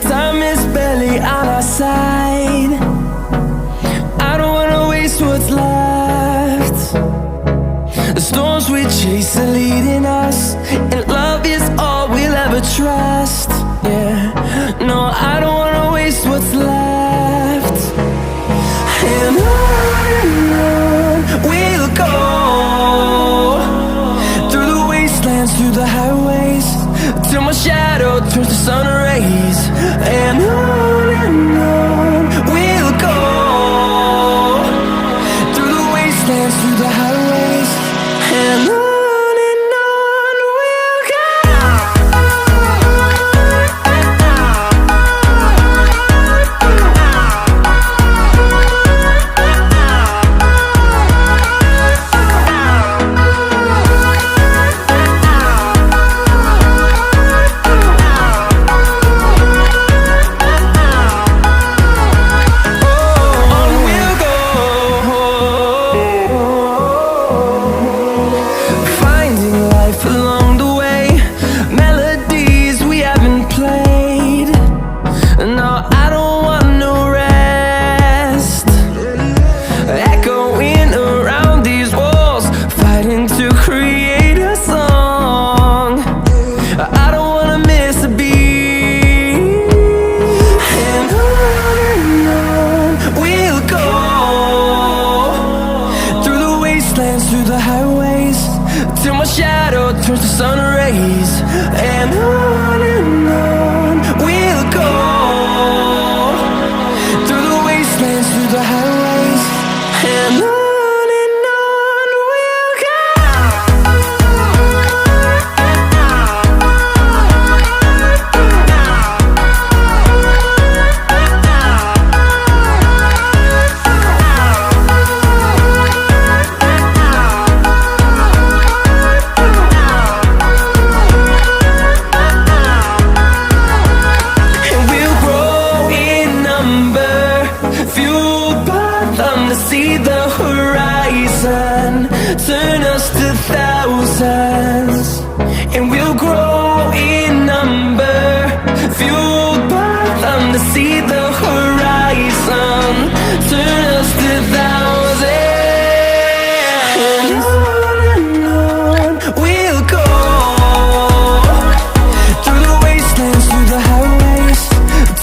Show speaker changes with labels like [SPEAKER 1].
[SPEAKER 1] Time is barely on our side. I don't wanna waste what's left. The storms we chase are leading us, and love is all we'll ever trust. Yeah, no, I don't wanna waste what's left. And on we'll go, through the wastelands, through the highways, till my shadow turns to sun